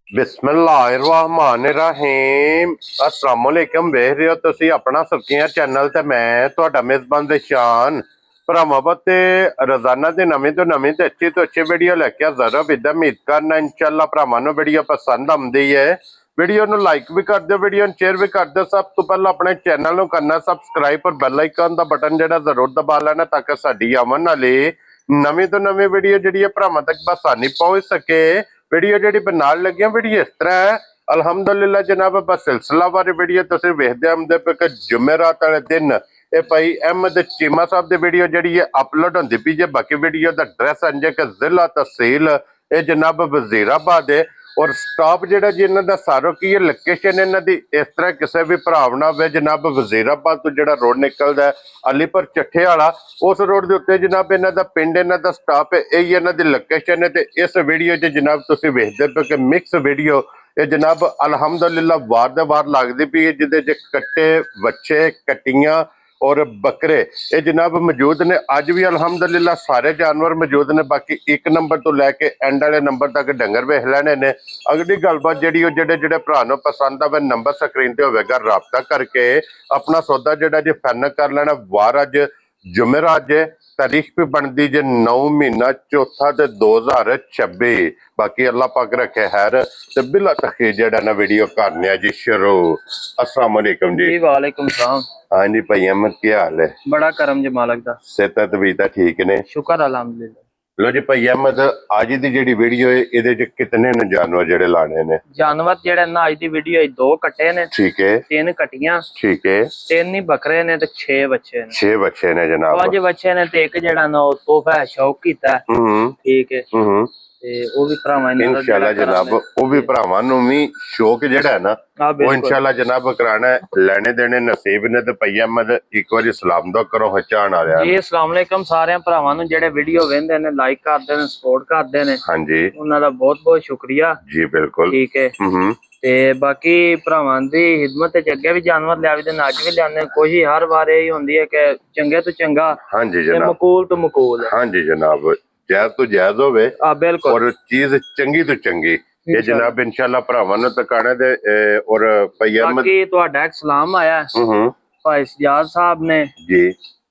बिस्मिल्लाहिर्रहमानिर्रहीम अस्सलाम वालेकुम। वेख रहे हो तुसी अपना सुर्खियां चैनल ते मैं तुहाडा मेजबान दिशान भरावां ते रोजाना दी नवीं तो नवीं ते अच्छी वीडियो लेके हाज़र हो। बिद उम्मीद करना इंशाअल्लाह भरावां नूं वीडियो पसंद आउंदी है। वीडियो नूं लाइक भी कर दो, वीडियो नूं शेयर भी कर दो। सब तो पहले अपने चैनल नूं करना सबसक्राइब और बेल आइकन दा बटन जिहड़ा जरूर दबा लेना ताकि साडी आवन वाली नवीं तो नवीं वीडियो जिहड़ी भरावां तक बसानी पहुंच सके। वीडियो जी बनाने लगे वीडियो इस तरह है। अलहमदुलिल्लाह जनाब बस सिलसिला बारे वीडियो तुम वेखते आते पे कि जुमेरात वाले दिन ये भाई अहमद चीमा साहब की वीडियो जी अपलोड होती पी जे। बाकी वीडियो का एड्रैस अंजे कि जिला तहसील ये जनाब वजीराबाद है और स्टाफ जोड़ा जी इन्हों का सारो की है। लोकेशन इन्हों की इस तरह किसी भी भरावना हो जनाब वजीराबाद तो जो रोड निकलता है अलीपुर चट्ठे वाला उस रोड के उत्ते जनाब इन्हों का पिंड इन्हों का स्टाफ है। यही इन्हों की लोकेशन है। तो इस वीडियो च जनाब तुम वेखते पे कि मिक्स वीडियो ये जनाब अलहमदुलिल्लाह वार दे वार लगती पी है जिदे कट्टे बच्चे कट्टियां और बकरे ये जनाब मौजूद ने। अज भी अलहमदुलिल्लाह सारे जानवर मौजूद ने। बाकी एक नंबर तो लैके एंड वाले नंबर तक डंगर वेख लेने ने। अगली गलबात जी जेडे भरा नूं पसंद आवे नंबर स्क्रीन ते होवेगा, राबता करके अपना सौदा जोड़ा जी फाइनल कर लेना। वार अज जुमेरात जे तारीख भी बनती जे 9 महीना चौथा ते 2026। बाकी अल्लाह पाक रखे खैर ते बिला तखीर जेड़ा ना वीडियो करने जी शुरू। अस्सलाम वालेकुम जी। वालेकुम सलाम। हाँ जी भाई अहमद क्या हाल है? बड़ा करम जी मालक दा। सेहत तबीयत ठीक ने? शुक्र अल्हम्दुलिल्लाह। लो जी भाई अहमद आज दी जेड़ी वीडियो है इहदे च कितने ने जानवर जेड़े लाने ने? जानवर जेड़े ना आज दी वीडियो 2 कट्टे ने, ठीक है, 3 कटियां, ठीक है, 3 ही बकरे ने ते 6 बच्चे ने। 6 बच्चे ने जनाब। 5 बच्चे ने ते एक जेड़ा ना तोहफा है शौक कीता है। ठीक है ते वो भी भरावां इंशाल्लाह जनाब वो भी भरावां नूं भी शौक जेड़ा है ना वो इंशाल्लाह जनाब कराना है। लेने देने नसीब ने। ते भाई अहमद एक बार सलाम दो करो हचान आ रहा जी। अस्सलाम वालेकुम सारे भरावां नूं जेड़े वीडियो वेंदे ने, लाइक करदे ने, सपोर्ट करदे ने। हाँ जी उन्हां दा बहुत बहुत शुक्रिया जी बिल्कुल। ठीक है ते बाकी भरावां दी खिदमत च अगे भी जानवर लिया भी अज भी लियाने। कोशिश हर बार यही होंदी है कि चंगे तो चंगा हाँ जी जनाब, मकूल तो मकूल। हाँ जी जनाब जायज तो जायज होवे और चीज चंगी तो चंगी ये जनाब इंशाल्लाह भरावां नूं तकाने दे। और भाई अहमद बाकी तुहाडा एक सलाम आया भाई सजाद साहब ने जी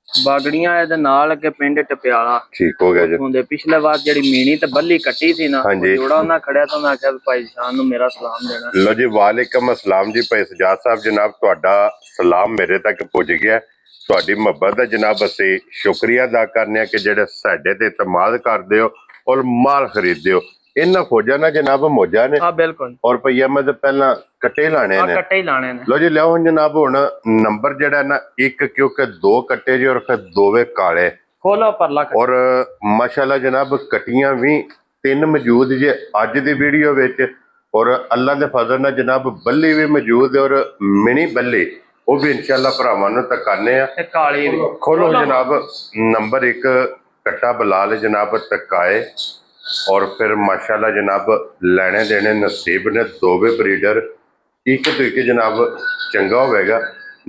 बागड़ियां दे नाल के पिंड टप्याला। ठीक हो गया जी। उहदे पिछले बार जेड़ी मीनी ते बल्ली कट्टी थी ना जोड़ा उन्हां खड़िया तो उन्हां आख्या भाई शान नूं मेरा सलाम देना। लो जी वालेकुम अस्सलाम जी भाई सजाद साहब जनाब तुहाडा सलाम मेरे तक पहुंच गया। तुहाडी मोहब्बत दा जनाब असीं शुक्रिया अदा करने कि जेड़े साडे ते इतमाद करदे हो और माल खरीददे हो। इन्हां फौजां ना जनाब मौजा ने। बिल्कुल। और भाई अहमद पहला कट्टे लाने ने। कट्टे ही लाने ने। लो जी लियाओ हुण जनाब हुण नंबर जेड़ा ना एक क्योंकि 2 कट्टे जी और फिर 2 काले खोलो परला और माशाल्लाह जनाब कटियां भी 3 मौजूद जे अज दी वीडियो विच। और अल्लाह दे फजल नाल जनाब बल्ली भी मौजूद है और मिनी बल्ली वो भी इंशाल्लाह भरावां नूं तकाने आ। काली भी खोलो जनाब नंबर 1 कट्टा बलाल जनाब तकाए और फिर माशाल्लाह जनाब लेने देने नसीब ने। 2 ब्रीडर एक तो एक जनाब चंगा होगा।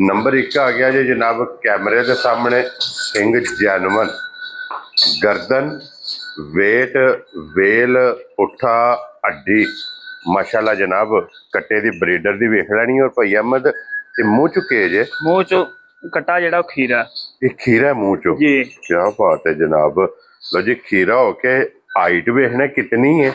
नंबर 1 आ गया जी जनाब कैमरे के सामने। सिंह जैनवन, गर्दन, वेट, वेल, पुठा, हड्डी माशाल्लाह जनाब कट्टे दी ब्रीडर दी वेख लैनी। और भाई अहमद मुंह चो केज है, मुंह चो कट्टा जेड़ा खीरा खीरा मुंह चो जी। क्या बात है जनाब। लो जी खीरा होके हाइट वेखना कितनी है,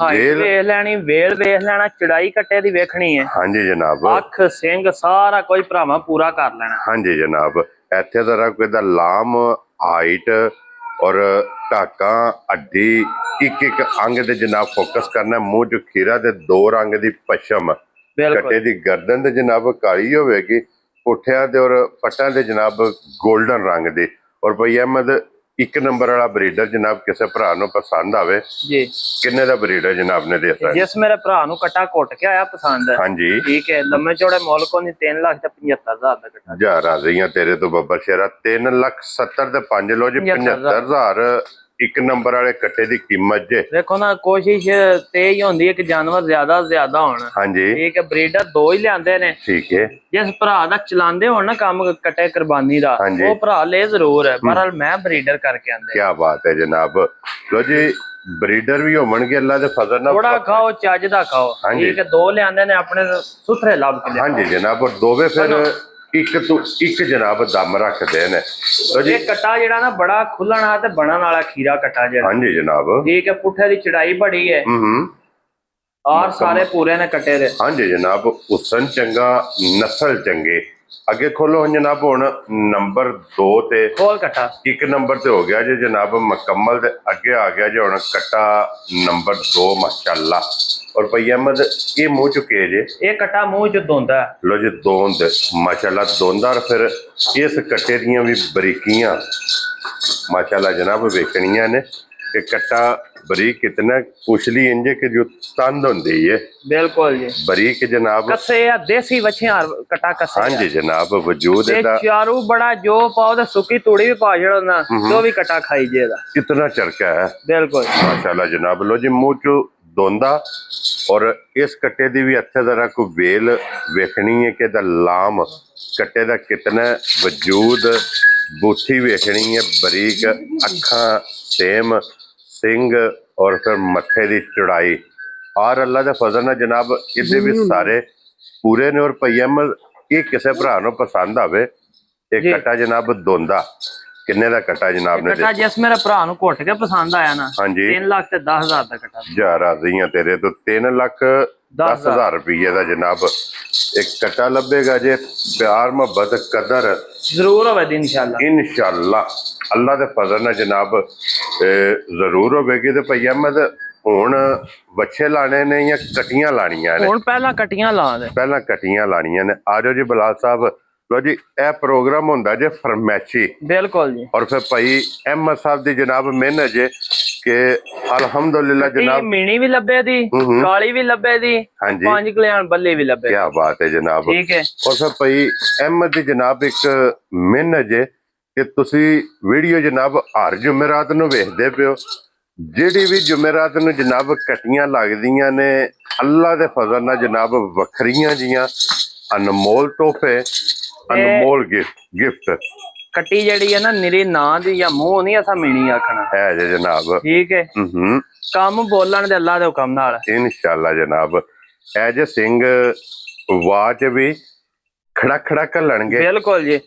वेल वेख लैनी, वेल वेख लेना, चढ़ाई कट्टे दी वेखनी है। हाँ जी जनाब अख सिंह सारा कोई भरावां पूरा कर लेना। हाँ जी जनाब इत्थे जरा कोई दा लाम हाइट और टाका हड्डी एक एक अंग दे जनाब फोकस करना। मुंह च खीरा दे 2 रंग दी पशम, कट्टे दी गर्दन दे जनाब काली होवेगी, पुठिया दे और पट्टा दे जनाब गोल्डन रंग दी। और भाई अहमद 1 नंबर वाला ब्रीडर जनाब किसी भरा नूं पसंद आवे जी किन्ने दा ब्रीडर जनाब ने देता? जिस मेरे भरा नूं कट्टा घुट के आया पसंद है। हाँ जी ठीक है। लम्बे चौड़े मुल को नहीं 3,75,000 दा कट्टा। जा राजियां तेरे तो बब्बर शेरा 3,70,000 ते 5 लो जी 75,000 1 नंबर वाले कट्टे दी कीमत जे। देखो ना कोशिश ते ही होंदी है कि जानवर ज्यादा होण। हाँ जी ठीक है। ब्रीडर 2 ही लियान्दे ने। ठीक है। जिस भरा दा चलांदे हो ना काम कट्टे कुर्बानी दा वो भरा ले जरूर है पर मैं ब्रीडर करके आंदे। क्या बात है जनाब। लो जी ਬਰੀਡਰ ਵੀ ਹੋਣਗੇ ਅੱਲਾ ਦੇ ਫਜ਼ਲ ਨਾਲ। ਥੋੜਾ ਖਾਓ ਚੱਜ ਦਾ ਖਾਓ, ਠੀਕ ਹੈ। 2 ਲਿਆਂਦੇ ਨੇ ਆਪਣੇ ਸੁਥਰੇ ਲੱਭ ਕੇ। ਹਾਂਜੀ ਜਨਾਬ, ਔਰ ਦੋਵੇਂ ਫਿਰ ਇੱਕ ਤੋਂ ਇੱਕ ਜਨਾਬ ਦਮ ਰੱਖਦੇ ਨੇ। ਇਹ ਕੱਟਾ ਜਿਹੜਾ ਨਾ ਬੜਾ ਖੁੱਲਣਾ ਤੇ ਬਣਨ ਵਾਲਾ ਖੀਰਾ ਕੱਟਾ ਜਿਹੜਾ। ਹਾਂਜੀ ਜਨਾਬ, ਠੀਕ ਹੈ। ਪੁੱਠੇ ਦੀ ਚੜਾਈ ਬੜੀ ਹੈ ਔਰ ਸਾਰੇ ਪੂਰੇ ਨੇ ਕੱਟੇ ਦੇ। ਹਾਂਜੀ ਜਨਾਬ, ਹੁਸਨ ਚੰਗਾ, ਨਸਲ ਚੰਗੇ। ਅੱਗੇ ਖੋਲੋ ਜਨਾਬ, ਹੁਣ ਨੰਬਰ 2 ਤੇ ਖੋਲ ਕੱਟਾ। 1 ਨੰਬਰ ਤੇ ਹੋ ਗਿਆ ਜੀ ਜਨਾਬ ਮੁਕੰਮਲ, ਤੇ ਅੱਗੇ ਆ ਗਿਆ ਜੀ ਹੁਣ ਕੱਟਾ ਨੰਬਰ 2 ਮਾਸ਼ਾਅੱਲਾ। ਔਰ ਭਈ ਅਹਿਮਦ ਇਹ ਮੂੰਹ ਚੁੱਕੇ ਜੇ, ਇਹ ਕੱਟਾ ਮੂੰਹ ਚ ਦੋਂਦਾ। ਲੋ ਜੀ ਦੋਂਦ ਮਾਸ਼ਾਅੱਲਾ ਦੋਂਦਾ। ਫਿਰ ਇਸ ਕੱਟੇ ਦੀਆਂ ਵੀ ਬਰੀਕੀਆਂ ਮਾਸ਼ਾਅੱਲਾ ਜਨਾਬ ਵੇਖਣੀਆਂ ਨੇ ਕਿ ਕੱਟਾ ਬਰੀਕ ਕਿਤਨਾ ਪੁਛਲੀ ਇੰਜ ਕਿ ਜੋ ਤੰਦ ਹੁੰਦੀ ਹੈ। ਬਿਲਕੁਲ ਜੀ ਬਰੀਕ ਜਨਾਬ, ਕੱਸੇ ਆ ਦੇਸੀ ਵਛਿਆਂ ਕੱਟਾ ਕੱਸੇ। ਹਾਂਜੀ ਜਨਾਬ, ਵਜੂਦ ਇਹਦਾ ਚਾਰੂ ਬੜਾ ਜੋ ਪਾਓ ਤੇ ਸੁੱਕੀ ਤੂੜੀ ਵੀ ਪਾ ਛੜੋ ਨਾ, ਜੋ ਵੀ ਕੱਟਾ ਖਾਈ ਜੇ ਇਹਦਾ ਕਿਤਨਾ ਚਰਕਾ ਹੈ। ਬਿਲਕੁਲ ਮਾਸ਼ਾਅੱਲਾ ਜਨਾਬ। ਲੋ ਜੀ ਮੂੰਹ ਚ ਦੋਂਦਾ। ਔਰ ਇਸ ਕੱਟੇ ਦੀ ਵੀ ਅੱਛੇ ਤਰ੍ਹਾਂ ਕੋਈ ਵੇਲ ਵੇਖਣੀ ਹੈ ਕਿ ਇਹਦਾ ਲਾਮ ਕੱਟੇ ਦਾ ਕਿਤਨਾ ਵਜੂਦ, ਬੂਥੀ ਵੇਖਣੀ ਹੈ ਬਰੀਕ, ਅੱਖਾਂ ਸੇਮ, ਸਿੰਘ ਔਰ ਫਿਰ ਮੱਥੇ ਦੀ ਚੜਾਈ। ਔਰ ਅੱਲਾ ਦੇ ਫਜ਼ਲ ਨਾਲ ਜਨਾਬ ਇਹਦੇ ਵੀ ਸਾਰੇ ਪੂਰੇ ਨੇ। ਔਰ ਭਈ ਅਹਿਮਦ ਇਹ ਕਿਸੇ ਭਰਾ ਨੂੰ ਪਸੰਦ ਆਵੇ ਇਹ ਕੱਟਾ ਜਨਾਬ ਦੋਂਦਾ ਕਿੰਨੇ ਦਾ ਕੱਟਾ ਜਨਾਬ ਨੇ? ਕੱਟਾ ਜਿਸ ਮੇਰੇ ਭਰਾ ਨੂੰ ਘੁੱਟ ਕੇ ਪਸੰਦ ਆਇਆ ਨਾ, ਹਾਂਜੀ 3 ਲੱਖ ਤੇ 10,000 ਦਾ ਕੱਟਾ। ਜਾ ਰਾਜ਼ੀਆਂ ਤੇਰੇ ਤੋਂ 3,10,000 ਰੁਪਏ ਦਾ ਜਨਾਬ ਇੱਕ ਕੱਟਾ ਲੱਭੇਗਾ ਜੇ। ਪਿਆਰ ਮੁਹੱਬਤ ਕਦਰ ਜ਼ਰੂਰ ਹੋਵੇ ਇਨਸ਼ਾਅੱਲਾ। ਇਨਸ਼ਾਅੱਲਾ ਅੱਲਾ ਦੇ ਫਜ਼ਲ ਨਾਲ ਜਨਾਬ ਜ਼ਰੂਰ ਹੋਵੇਗੀ। ਤੇ ਭਈ ਅਹਿਮਦ ਹੁਣ ਵੱਛੇ ਲਾਣੇ ਨੇ ਜਾਂ ਕਟੀਆਂ ਲਾਣੀਆਂ ਨੇ? ਹੁਣ ਪਹਿਲਾਂ ਕਟੀਆਂ ਲਾ ਦੇ। ਪਹਿਲਾਂ ਕਟੀਆਂ ਲਾਣੀਆਂ ਨੇ। ਆ ਜਾਓ ਜੀ ਬਲਾਲ ਸਾਹਿਬ। ਲੋ ਜੀ ਇਹ ਪ੍ਰੋਗਰਾਮ ਹੁੰਦਾ ਜੇ ਫਰਮੈਸ਼ੀ। ਬਿਲਕੁਲ ਜੀ। ਔਰ ਫਿਰ ਭਾਈ ਅਹਿਮਦ ਸਾਹਿਬ ਦੀ ਜਨਾਬ ਮਿਹਨਤ ਜੇ ਕਿ ਅਲਹਮਦੁਲਿਲਾ ਜਨਾਬ ਮੀਣੀ ਵੀ ਲੱਭੇ ਦੀ, ਕਾਲੀ ਵੀ ਲੱਭੇ ਦੀ, 5 ਕਲਿਆਣ ਬੱਲੇ ਵੀ ਲੱਭੇ। ਕੀ ਬਾਤ ਹੈ ਜਨਾਬ। ਠੀਕ ਹੈ। ਔਰ ਫਿਰ ਭਾਈ ਅਹਿਮਦ ਦੀ ਜਨਾਬ ਇੱਕ ਮਿਹਨਤ ਜੇ ਕਿ ਤੁਸੀਂ ਵੀਡੀਓ ਜਨਾਬ ਹਰ ਜੁਮੇਰਾਤ ਨੂੰ ਵੇਖਦੇ ਪਿਓ। ਜਿਹੜੀ ਵੀ ਜੁਮੇਰਾਤ ਨੂੰ ਜਨਾਬ ਕਟੀਆਂ ਲੱਗਦੀਆਂ ਨੇ ਅੱਲਾ ਦੇ ਫਜ਼ਲ ਨਾਲ ਜਨਾਬ ਵੱਖਰੀਆਂ ਜੀਆਂ ਅਨਮੋਲ ਤੋਹਫੇ, ਅਨਮੋਲ ਗਿਫਟ। ਕੱਟੀ ਜਿਹੜੀ ਹੈ ਨਾ ਨਿਰੀ ਨਾਂ ਦੀ ਜਾਂ ਮੂੰਹ ਨਹੀਂ ਅਸਾਂ ਮੀਣੀ ਆਖਣਾ ਹੈ ਜੇ ਜਨਾਬ। ਠੀਕ ਹੈ। ਕੰਮ ਬੋਲਣ ਦੇ ਅੱਲਾ ਦੇ ਹੁਕਮ ਨਾਲ ਇਨਸ਼ਾਅੱਲਾ ਜਨਾਬ। ਐ ਜੇ ਸਿੰਘ ਵਾਚ ਵੀ ਖੜਾ ਖੜਾ ਘੱਲਣਗੇ। ਬਿਲਕੁਲ ਜੀ।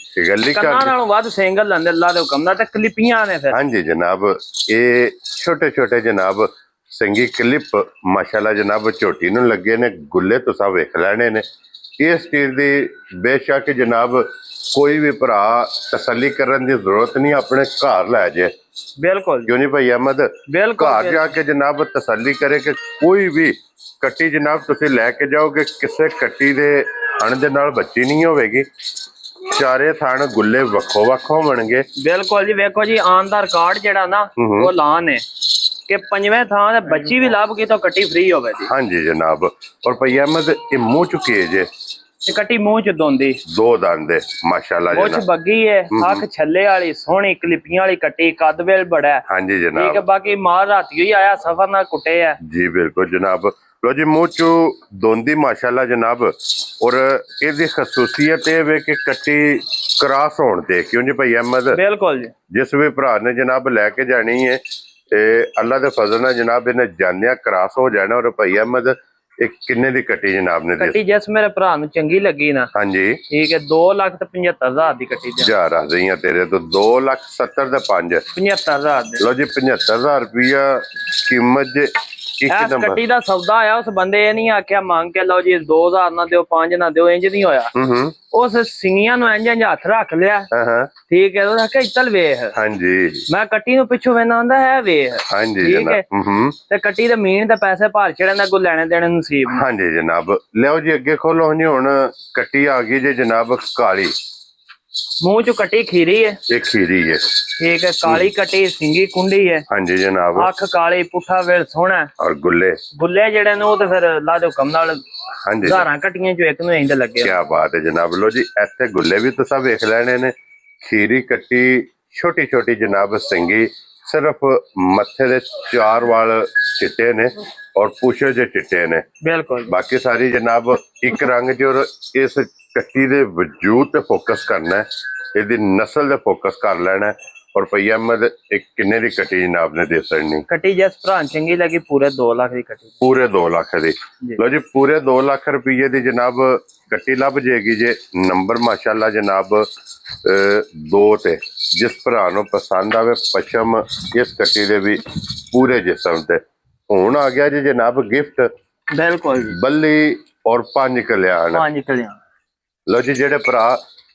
ਕੰਨਾਂ ਨਾਲੋਂ ਵੱਧ ਸਿੰਘ ਘੱਲਣ ਦੇ ਅੱਲਾ ਦੇ ਹੁਕਮ ਨਾਲ। ਤੇ ਕਲਿੱਪੀਆਂ ਨੇ ਫਿਰ। ਹਾਂਜੀ ਜਨਾਬ, ਇਹ ਛੋਟੇ ਛੋਟੇ ਜਨਾਬ ਸਿੰਘੀ ਕਲਿੱਪ ਮਾਸ਼ਾਅੱਲਾ ਜਨਾਬ ਝੋਟੀ ਨੂੰ ਲੱਗੇ ਨੇ। ਗੁੱਲੇ ਤੁਸੀਂ ਵੇਖ ਲੈਣੇ ਨੇ। ਇਸ ਚੀਜ਼ ਦੀ ਬੇਸ਼ੱਕ ਜਨਾਬ ਕੋਈ ਵੀ ਭਰਾ ਤਸੱਲੀ ਕਰਨ ਦੀ ਜ਼ਰੂਰਤ ਨਹੀਂ, ਆਪਣੇ ਘਰ ਲੈ ਜਾਏ। ਬਿਲਕੁਲ ਕਿਉਂ ਨਹੀਂ ਭਾਈ ਅਹਿਮਦ? ਘਰ ਜਾ ਕੇ ਜਨਾਬ ਤਸੱਲੀ ਕਰੇ ਕਿ ਕੋਈ ਵੀ ਕੱਟੀ ਜਨਾਬ ਤੁਸੀਂ ਲੈ ਕੇ ਜਾਓਗੇ ਕਿਸੇ ਕੱਟੀ ਦੇ ਥਣ ਦੇ ਨਾਲ ਬੱਚੀ ਨਹੀਂ ਹੋਵੇਗੀ। ਚਾਰੇ ਥਣ ਗੁੱਲੇ ਵੱਖੋ ਵੱਖ ਹੋਣਗੇ। ਬਿਲਕੁਲ ਜੀ। ਵੇਖੋ ਜੀ ਆਨ ਦਾ ਰਿਕਾਰਡ ਜਿਹੜਾ ਨਾ ਉਹ ਲਾਨ ਹੈ ਕਿ 5ਵੇਂ ਥਾਂ ਤੇ ਬੱਚੀ ਵੀ ਲੱਭ ਗਈ ਤਾਂ ਕੱਟੀ ਫ੍ਰੀ ਹੋਵੇ ਜੀ। ਹਾਂਜੀ ਜਨਾਬ। ਔਰ ਭਾਈ ਅਹਿਮਦ ਇਹ ਮੂੰਹ ਚੁੱਕੇ ਜੇ ਇਹ ਕੱਟੀ ਮੂੰਹ ਚ ਦੋਂਦੀ 2 ਦੰਦ ਮਾਸ਼ਾਅੱਲਾ ਜਨਾਬ। ਮੁੱਛ ਬੱਗੀ ਹੈ, ਅੱਖ ਛੱਲੇ ਵਾਲੀ ਸੋਹਣੀ ਕਲਿੱਪੀਆਂ ਵਾਲੀ ਕੱਟੀ, ਕੱਦ ਵੇਲ ਬੜਾ। ਹਾਂਜੀ ਜਨਾਬ। ਠੀਕ ਹੈ। ਬਾਕੀ ਮਾਰ ਰਾਤੀ ਹੀ ਆਇਆ ਸਫਰ ਨਾਲ ਕੁੱਟੇ ਆ ਜੀ। ਬਿਲਕੁਲ ਜਨਾਬ। ਲੋ ਜੀ ਮੂੰਹ ਚੋਂ ਦੋਂਦੀ ਮਾਸ਼ਾਅੱਲਾ ਜਨਾਬ। ਔਰ ਇਹਦੀ ਖਸੂਸੀਅਤ ਇਹ ਵੇ ਕਿ ਕੱਟੀ ਕ੍ਰਾਸ ਹੋਣ ਤੇ। ਕਿਉਂ ਜੀ ਭਾਈ ਅਹਿਮਦ? ਬਿਲਕੁਲ ਜੀ। ਜਿਸ ਵੀ ਭਰਾ ਨੇ ਜਨਾਬ ਲੈ ਕੇ ਜਾਣੀ ਹੈ ਤੇ ਅੱਲਾ ਦੇ ਫਜ਼ਲ ਨਾਲ ਜਨਾਬ ਇਹਨੇ ਜਾਂਦਿਆਂ ਕ੍ਰਾਸ ਹੋ ਜਾਣਾ। ਔਰ ਭਾਈ ਅਹਿਮਦ ਇਹ ਕਿੰਨੇ ਦੀ ਕੱਟੀ ਜਨਾਬ ਨੇ? ਕੱਟੀ ਜਿਸ ਮੇਰੇ ਭਰਾ ਨੂੰ ਚੰਗੀ ਲੱਗੀ ਨਾ, ਹਾਂਜੀ ਠੀਕ ਹੈ, 2,75,000 ਦੀ ਕੱਟੀ ਦੇ। ਜਾ ਰਹੀਆਂ ਤੇਰੇ ਤੋਂ 2,70,000 ਦੇ 5 75,000 ਦੇ। ਲੋ ਜੀ 75,000 ਰੁਪਇਆ ਕੀਮਤ ਜੇ। ਇਸ ਕੱਟੀ ਦਾ ਸੌਦਾ ਆਇਆ। ਉਸ ਬੰਦੇ ਇਹ ਨਹੀਂ ਆਖਿਆ ਮੰਗ ਕੇ ਲਓ ਜੀ 2,000 ਨਾ ਦਿਓ, 5 ਨਾ ਦਿਓ, ਇੰਜ ਨਹੀਂ ਹੋਇਆ। ਉਸ ਸਿੰਗੀਆਂ ਨੂੰ ਇੰਜ ਹੱਥ ਰੱਖ ਲਿਆ। ਠੀਕ ਹੈ। ਉਹ ਆਖਿਆ ਚੱਲ ਵੇਖ। ਹਾਂਜੀ। ਮੈਂ ਕੱਟੀ ਨੂੰ ਪਿੱਛੋਂ ਵੇਖਣਾ ਹੁੰਦਾ ਹੈ ਵੇਖ। ਹਾਂਜੀ ਠੀਕ ਹੈ। ਤੇ ਕੱਟੀ ਦੇ ਮੀਨ ਤੇ ਪੈਸੇ ਭਾਰ ਚੜਨ ਦਾ ਕੋਈ ਲੈਣੇ ਦੇਣੇ ਨਸੀਬ। ਹਾਂਜੀ ਜਨਾਬ। ਲਿਓ ਜੀ ਅੱਗੇ ਖੋਲੋ ਜੀ। ਹੁਣ ਕੱਟੀ ਆ ਗਈ ਜੇ ਜਨਾਬ ਕਾਲੀ। ਮੂੰਹ ਚ ਕੱਟੀ ਖੀਰੀ ਹੈ। ਇਹ ਖੀਰੀ ਹੈ। ਠੀਕ ਹੈ। ਕਾਲੀ ਕੱਟੀ ਸਿੰਗੀ ਕੁੰਡੀ ਹੈ। ਹਾਂਜੀ ਜਨਾਬ। ਅੱਖ ਕਾਲੀ, ਪੁੱਠਾ ਵੇਲ ਸੋਹਣਾ। ਔਰ ਗੁੱਲੇ ਜਿਹੜੇ ਨੇ ਉਹ ਤੇ ਫਿਰ ਅੱਲਾ ਦੇ ਹੁਕਮ ਨਾਲ ਹਜ਼ਾਰਾਂ ਕੱਟੀਆਂ ਚੋਂ ਇੱਕ ਨੂੰ ਇੰਜ ਲੱਗੇ। ਕੀ ਬਾਤ ਹੈ ਜਨਾਬ। ਲੋ ਜੀ ਇੱਥੇ ਗੁੱਲੇ ਵੀ ਤੁਸੀਂ ਵੇਖ ਲੈਣੇ ਨੇ। ਖੀਰੀ ਕੱਟੀ ਛੋਟੀ ਛੋਟੀ ਜਨਾਬ ਸਿੰਗੀ। ਸਿਰਫ ਮੱਥੇ ਦੇ 4 ਵਾਲ ਚਿੱਟੇ ਨੇ ਔਰ ਪੁੱਛੇ ਜੇ ਚਿੱਟੇ ਨੇ। ਬਿਲਕੁਲ। ਬਾਕੀ ਸਾਰੀ ਜਨਾਬ ਇੱਕ ਰੰਗ ਚ। ਔਰ ਇਸ ਕੱਟੀ ਦੇ ਵਜੂਦ ਤੇ ਫੋਕਸ ਕਰਨਾ ਹੈ, ਇਹਦੀ ਨਸਲ ਤੇ ਫੋਕਸ ਕਰ ਲੈਣਾ। और भैया अहमद एक किन्ने दी कटी जनाब ने दे सकनी? कटी जिस भरा चंगी लगी पूरे 2 लाख की कटी। पूरे 2 लाख दी। लो जी पूरे 2 लाख रुपये दी जनाब कटी लभ जाएगी जे। नंबर माशाल्लाह जनाब 2 ते जिस भरा नूं पसंद आवे पशम इस कटी दे भी पूरे जिस्म ते। हुण आ गया जी जनाब गिफ्ट। बिल्कुल बल्ली और 5 कल्याण। 5 कल्याण। लो जी जेडे भरा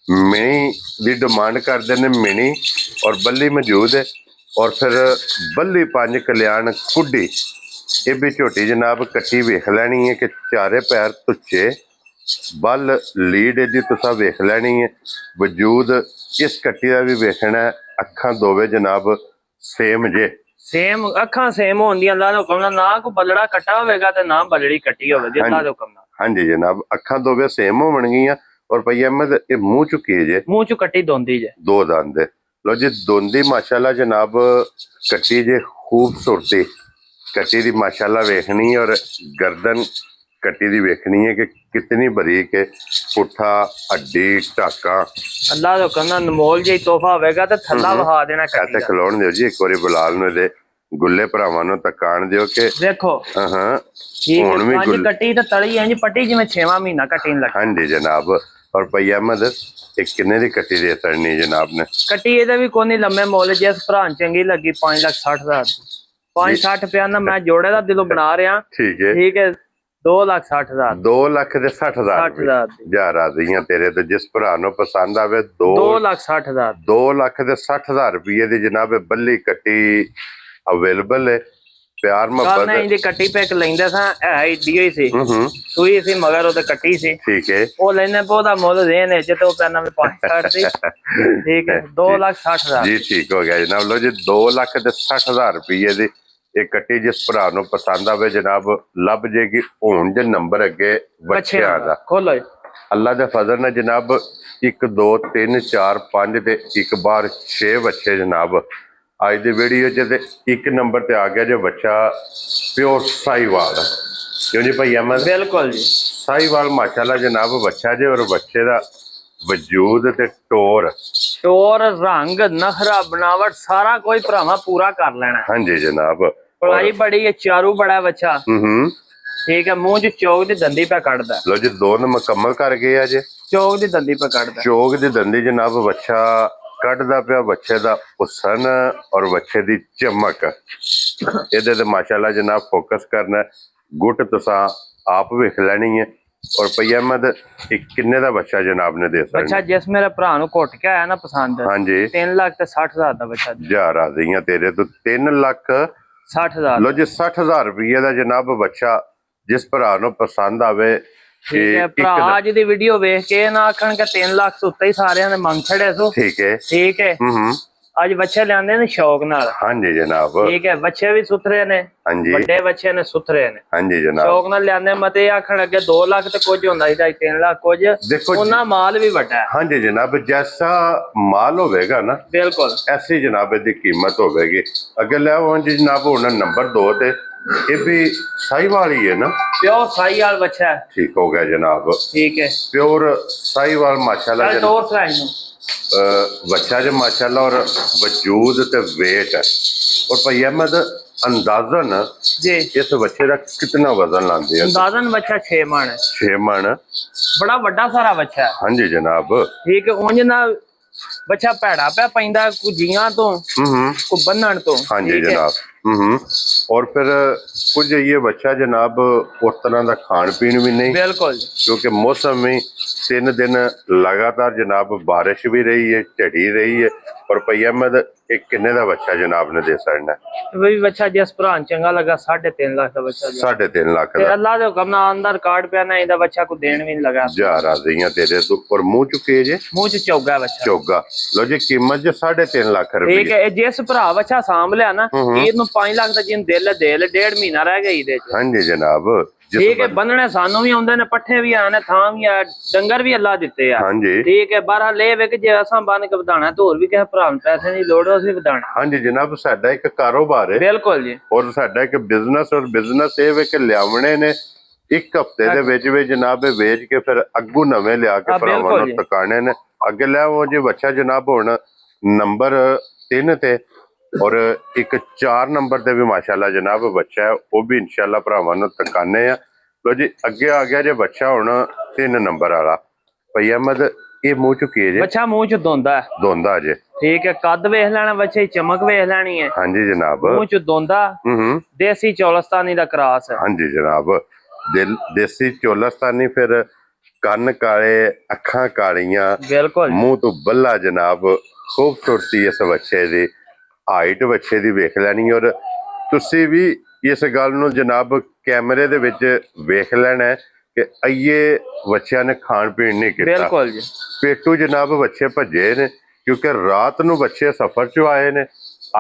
मिनी दी डिमांड करते हैं मिनी और बल्ली मौजूद है। और फिर बल्ली 5 कल्याण कुड्डी ये भी झोटी जनाब कट्टी वेख लैनी है कि चारे पैर तुच्चे बल लीड इहदी तुसां वेख लैनी है। वजूद इस कट्टी का भी वेखना है। अखां दोवे जनाब सेम जे। सेम अखां सेम होंदियां अल्लाह दे हुक्म नाल। ना को बलड़ा कट्टा होवेगा ते ना बलड़ी कट्टी होवेगी अल्लाह दे हुक्म नाल। हाँ जी जनाब अखां दोवे सेम होवणगियां। और भैया अहमद ये मुंह चुकी जे। मुंह चु कट्टी दोंदी जे। 2 दंद। लो जी दोंदी माशाल्लाह जनाब कट्टी जे खूबसूरती कट्टी दी माशाल्लाह वेखनी है। और गर्दन कट्टी दी वेखनी है कि कितनी बरीक है। पुट्ठा हड्डी टाका अल्लाह दे हुक्म नाल नमोल जी तोहफा होवेगा ते थल्ला वहा देना कट्टी कहते खलोण दियो जी एक बारी बुलाल नूं दे गुल्ले भरावां नूं तकाण दियो कि देखो हां ठीक है 5 कट्टी ते तली इंज पट्टी जिवें 6वां महीना कट्टी न लग। हाँ जी जनाब। और भैया अहमद एक किन्ने दी कट्टी दे सकनी जनाब ने? कट्टी ਇਹਦੇ ਵੀ ਕੋਈ ਨਹੀਂ लम्बे मोल जिस भरा चंगी लगी 5,60,000 5,60 रुपया ना मैं जोड़े दा दिलों बना रहा। ठीक है 2,60,000 2,60,000 जा राजियां तेरे तो जिस भरा नूं पसंद आवे 2,60,000 2,60,000 रुपये दी जनाब बल्ली कट्टी अवेलेबल है। प्यार कल मोहब्बत इंदी कट्टी पे एक लेंदे सा है ईडी ही सी सूई सी मगर ओदे कट्टी सी। ठीक है ओ लेने पे ओदा मुੱਲ देने च तो पैना में 5,60 दी। ठीक है 2,60,000 जी ठीक हो गया जनाब। लो जी 2,60,000 रुपये दी एक कट्टी जिस भरा नूं पसंद आवे जनाब लभ जाएगी। हुण जे नंबर अगे बच्चियां दा खोलो अल्लाह दे फजल नाल जनाब 1 2 3 4 5 ते एक बार 6 बच्चे जनाब अज की वीडियो च। एक नंबर ते आ गया जो बच्चा प्योर साहीवाल क्यों जी भाई अहमद? बिल्कुल जी साहीवाल माशाल्लाह जनाब बच्चा जे। और बच्चे का वजूद ते टोर रंग नखरा बनावट सारा कोई भरावा पूरा कर लेना। हाँ जी जनाब पढ़ाई बड़ी है चारू बड़ा बच्चा। ठीक है मुंह च चौक दी दंदी पे कटदा। लो जी 2 मुकम्मल कर गया जे। चौक दी दंदी पे कटदा। चौक दी दंदी जनाब बच्चा कटदा पिया। बच्चे का हुसन और बच्चे की चमक इहदे ते माशाल्लाह जनाब फोकस करना। गुट तुसां आप वेख लैनी है। और भैया अहमद एक किन्ने दा बच्चा जनाब ने दे सकदा? बच्चा जिस मेरे भरा नूं घुट के आया ना पसंद। हाँ जी 3,60,000 दा बच्चा जा राजियां तेरे तो 3,60,000। लो जी 60,000 रुपये का जनाब बच्चा जिस भरा नूं पसंद आवे। ठीक है भरा अज दी वीडियो वेख के ना आखण के 3 लाख तो उत्ते ही सारे ने मंग छड़े सो। ठीक है ठीक है अज बच्चे लियाने ने शौक नाल। हाँ जी जनाब ठीक है बच्चे भी सुथरे ने। हाँ जी बड़े बच्चे ने सुथरे ने। हाँ जी जनाब शौक नाल लियाने मते आखण अगे 2 लाख ते कुछ हुंदा सी 3 लाख कुछ। देखो उन्ना माल भी बड़ा है। हाँ जी जनाब जैसा माल होगा ना बिल्कुल ऐसी जनाब दी कीमत होगी। अगे लियाओ जी जनाब हुण नंबर 2 ते ये भी साहीवाल ही है ना? प्योर साहीवाल बच्चा है। ठीक हो गया जनाब। ठीक है प्योर साहीवाल माशाल्लाह बच्चा जो माशाल्लाह और वजूद ते वेट है। और भाई अहमद अंदाजन जी इस बच्चे का कितना वजन लाते हैं? अंदाजन बच्चा 6 मन है। 6 मन बड़ा बड़ा सारा बच्चा है। हाँ जी जनाब ठीक है उंज ना बच्चा भैड़ा पे पैंदा को जियां तो को बन्नण तो। हाँ जी जनाब और फिर कुछ ये बच्चा जनाब उस तरह का खान पीन भी नहीं। बिल्कुल क्योंकि मौसम में 3 दिन लगातार जनाब बारिश भी रही है झड़ी रही है। और भई अहमद एक किन्ने का बच्चा जनाब ने दे सकना? वही बच्चा जिस भरा चंगा लगा 3.5 लाख का बच्चा। 3.5 लाख का अल्लाह दे हुक्म नाल अंदर कार्ड पे ना इंदा बच्चा को देन भी नहीं लगा। जा राजियां तेरे तो और मुंह चुके जे। मुंह च चौगा बच्चा चौगा। लो जी कीमत जो 3.5 लाख रुपए। ठीक है जिस भरा बच्चा सांभ लिया ना ईद नु 5 लाख दा जिन दिल 1.5 महीना रह गई दे। हाँ जी जनाब ठीक है बन्नने सानू भी आउंदे ने पट्ठे भी आने थां भी आ डंगर भी अल्लाह दिते आ। हाँ जी ठीक है बारह ले वे कि जे असां बन के वधाना तो होर भी किसे भरा नूं पैसे दी लोड़ उसी वधाना। हाँ जी जनाब साडा एक कारोबार है। बिल्कुल जी और साडा एक बिजनेस और बिजनेस ये वे कि लियावणे ने एक हफ्ते दे विच विच जनाब वेच के फिर अग्गू नवे लिया के भरावां नूं तकाने ने। अगे लियाओ जी बच्चा जनाब हुण नंबर 3 ਤੇ ਔਰ ਇੱਕ 4 ਨੰਬਰ ਤੇ ਵੀ ਮਾਸ਼ਾਅੱਲਾ ਜਨਾਬ ਬੱਚਾ ਹੈ, ਉਹ ਵੀ ਇਨਸ਼ਾਅੱਲਾ ਭਰਾਵਾਂ ਨੂੰ ਤਕਾਨੇ ਆ। ਲੋ ਜੀ ਅੱਗੇ ਆ ਗਿਆ ਜੇ ਬੱਚਾ ਹੁਣ 3 ਨੰਬਰ ਵਾਲਾ। ਭਈ ਅਹਿਮਦ ਇਹ ਮੂੰਹ ਚ ਕੀ ਜੇ? ਬੱਚਾ ਮੂੰਹ ਚ ਦੋਂਦਾ ਹੈ। ਦੋਂਦਾ ਜੇ, ਠੀਕ ਹੈ। ਕੱਦ ਵੇਖ ਲੈਣਾ ਬੱਚੇ, ਚਮਕ ਵੇਖ ਲੈਣੀ ਹੈ। ਹਾਂਜੀ ਜਨਾਬ। ਮੂੰਹ ਚ ਦੋਂਦਾ, ਦੇਸੀ ਚੌਲਸਤਾਨੀ ਦਾ ਕਰਾਸ ਹੈ। ਹਾਂਜੀ ਜਨਾਬ, ਦੇਸੀ ਚੋਲਸਤਾਨੀ, ਫਿਰ ਕੰਨ ਕਾਲੇ, ਅੱਖਾਂ ਕਾਲੀਆਂ, ਬਿਲਕੁਲ ਮੂੰਹ ਤੋਂ ਬੱਲਾ ਜਨਾਬ। ਖੂਬਸੂਰਤੀ ਇਸ ਬੱਚੇ ਦੀ, ਹਾਈਟ ਬੱਚੇ ਦੀ ਵੇਖ ਲੈਣੀ। ਔਰ ਤੁਸੀਂ ਵੀ ਇਸ ਗੱਲ ਨੂੰ ਜਨਾਬ ਕੈਮਰੇ ਦੇ ਵਿੱਚ ਵੇਖ ਲੈਣਾ ਕਿ ਅਈਏ ਬੱਚਿਆਂ ਨੇ ਖਾਣ ਪੀਣ ਨਹੀਂ ਕੀਤਾ। ਬਿਲਕੁਲ ਜੀ। ਪੇਟੂ ਜਨਾਬ ਬੱਚੇ ਭੱਜੇ ਨੇ ਕਿਉਂਕਿ ਰਾਤ ਨੂੰ ਬੱਚੇ ਸਫ਼ਰ ਚੋਂ ਆਏ ਨੇ।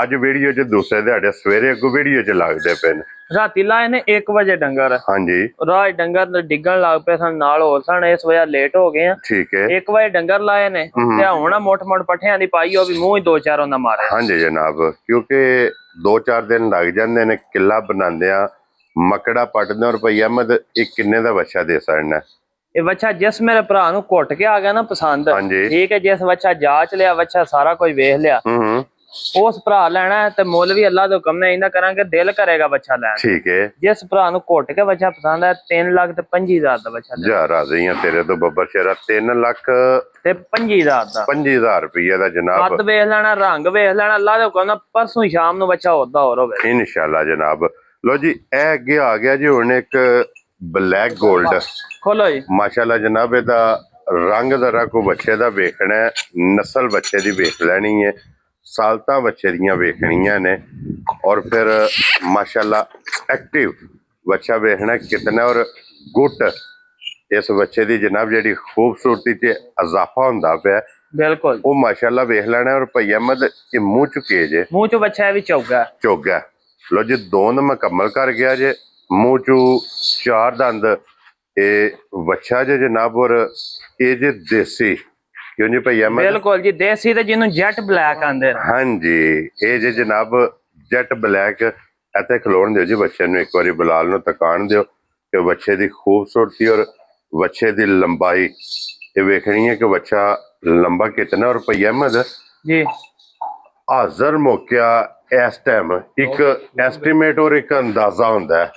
ਅੱਜ ਵੀਡੀਓ 'ਚ ਦੂਸਰੇ ਦਿਹਾੜੇ ਸਵੇਰੇ ਅੱਗੋਂ ਵੀਡੀਓ 'ਚ ਲੱਗਦੇ ਪਏ ਨੇ। ਰਾਤੀ ਲਾਏ ਨੇ 1 ਵਜੇ ਡੰਗਰ। ਹਾਂਜੀ, ਰਾਤ ਡੰਗਰ ਡਿੱਗਣ ਲੱਗ ਪਏ ਸਨ, ਨਾਲ ਹੋਰ ਸਨ, ਇਸ ਵਜ੍ਹਾ ਲੇਟ ਹੋ ਗਏ ਆ। ਠੀਕ ਹੈ। 1 ਵਜੇ ਡੰਗਰ ਲਾਏ ਨੇ ਤੇ ਹੁਣ ਮੋਟ ਪੱਠਿਆਂ ਦੀ ਪਾਈ, ਉਹ ਵੀ ਮੂੰਹ ਹੀ 2-4 ਉਹਨਾਂ ਮਾਰੇ। ਹਾਂਜੀ ਜਨਾਬ, ਕਿਉਂਕਿ 2-4 ਦਿਨ ਲੱਗ ਜਾਂਦੇ ਨੇ ਕਿੱਲਾ ਬਣਾਉਂਦੇ ਆ, ਮਕੜਾ ਪੱਟਦੇ। ਔਰ ਭਈ ਅਹਿਮਦ ਇਹ ਕਿੰਨੇ ਦਾ ਬੱਚਾ ਦੇ ਸਕਣਾ? ਇਹ ਬੱਚਾ ਜਿਸ ਮੇਰੇ ਭਰਾ ਨੂੰ ਘੁੱਟ ਕੇ ਆ ਗਿਆ ਨਾ ਪਸੰਦ, ਹਾਂਜੀ, ਠੀਕ ਹੈ, ਜਿਸ ਬੱਚਾ ਜਾਂਚ ਲਿਆ, ਬੱਚਾ ਸਾਰਾ ਕੁਝ ਵੇਖ ਲਿਆ, ਉਸ ਭਰਾ ਲੈਣਾ ਤੇ ਮੁੱਲ ਵੀ ਅੱਲਾ ਦੇ ਹੁਕਮ ਨੇ ਇੰਨਾ ਕਰਾਂਗੇ, ਦਿਲ ਕਰੇਗਾ ਬੱਚਾ ਲੈਣ। ਠੀਕ ਹੈ। ਜਿਸ ਭਰਾ ਨੂੰ ਘੁੱਟ ਕੇ ਬੱਚਾ ਪਸੰਦ ਹੈ 3,25,000 ਦਾ ਬੱਚਾ ਜਾ ਰਾਜ਼ੀ ਆ ਤੇਰੇ ਤੋਂ ਬੱਬਰ ਸ਼ੇਰਾ। 3,25,000 ਦਾ 3,25,000 ਰੁਪਏ ਦਾ ਜਨਾਬ। ਕੱਦ ਵੇਖ ਲੈਣਾ, ਰੰਗ ਵੇਖ ਲੈਣਾ, ਅੱਲਾ ਦੇ ਹੁਕਮ ਨਾਲ ਪਰਸੋਂ ਹੀ ਸ਼ਾਮ ਨੂੰ ਬੱਚਾ ਉਦਾਂ ਹੋਰ ਹੋਵੇ ਇਨਸ਼ਾਅੱਲਾ ਜਨਾਬ। ਲੋ ਜੀ ਇਹ ਅੱਗੇ ਆ ਗਿਆ ਜੀ ਹੁਣ ਇੱਕ ਬਲੈਕ ਗੋਲਡ। ਖੋਲੋ ਜੀ। ਮਾਸ਼ਾਅੱਲਾ ਜਨਾਬ, ਇਹਦਾ ਰੰਗ ਜ਼ਰਾ ਕੋ ਬੱਚੇ ਦਾ ਵੇਖਣਾ ਹੈ, ਨਸਲ ਬੱਚੇ ਦੀ ਵੇਖ ਲੈਣੀ ਹੈ, ਸਾਲਤਾਂ ਬੱਚੇ ਦੀਆਂ ਵੇਖਣੀਆਂ ਨੇ, ਔਰ ਫਿਰ ਮਾਸ਼ਾਅੱਲਾ ਐਕਟਿਵ ਬੱਚਾ ਵੇਖਣਾ ਕਿਤਨਾ। ਔਰ ਗੁੱਟ ਇਸ ਬੱਚੇ ਦੀ ਜਨਾਬ ਜਿਹੜੀ ਖੂਬਸੂਰਤੀ 'ਚ ਇਜ਼ਾਫਾ ਹੁੰਦਾ ਪਿਆ, ਬਿਲਕੁਲ ਉਹ ਮਾਸ਼ਾਅੱਲਾ ਵੇਖ ਲੈਣਾ। ਔਰ ਭਈ ਅਹਿਮਦ ਇਹ ਮੂੰਹ ਚੁੱਕੇ ਜੇ, ਮੂੰਹ ਚ ਬੱਚਾ ਵੀ ਚੌਗਾ ਚੋਗਾ। ਲੋ ਜੀ ਦੋਨ ਮੁਕੰਮਲ ਕਰ ਗਿਆ ਜੇ, ਮੂੰਹ ਚੋਂ 4 ਦੰਦ ਇਹ ਬੱਚਾ ਜੇ ਜਨਾਬ। ਔਰ ਇਹ ਜੇ ਦੇਸੀ ਕਿਉਂ ਜੀ ਭਈ ਅਹਿਮਦ? ਬਿਲਕੁਲ ਜੀ, ਦੇਸੀ ਤੇ ਜਿਹਨੂੰ ਜੈਟ ਬਲੈਕ ਆਂਦੇ ਨੇ। ਹਾਂਜੀ, ਇਹ ਜੇ ਜਨਾਬ ਜੈਟ ਬਲੈਕ। ਇੱਥੇ ਖਲੋਣ ਦਿਓ ਜੀ ਬੱਚੇ ਨੂੰ, ਇੱਕ ਵਾਰੀ ਬਲਾਲ ਨੂੰ ਤਕਾਣ ਦਿਓ ਕਿ ਬੱਚੇ ਦੀ ਖੂਬਸੂਰਤੀ ਔਰ ਬੱਚੇ ਦੀ ਲੰਬਾਈ ਇਹ ਵੇਖਣੀ ਹੈ ਕਿ ਬੱਚਾ ਲੰਬਾ ਕਿਤਨਾ। ਔਰ ਭਈ ਅਹਿਮਦ ਜੀ ਹਾਜ਼ਰ ਮੌਕਿਆ ਇਸ ਟਾਈਮ ਇੱਕ ਐਸਟੀਮੇਟ ਔਰ ਇੱਕ ਅੰਦਾਜ਼ਾ ਹੁੰਦਾ ਹੈ।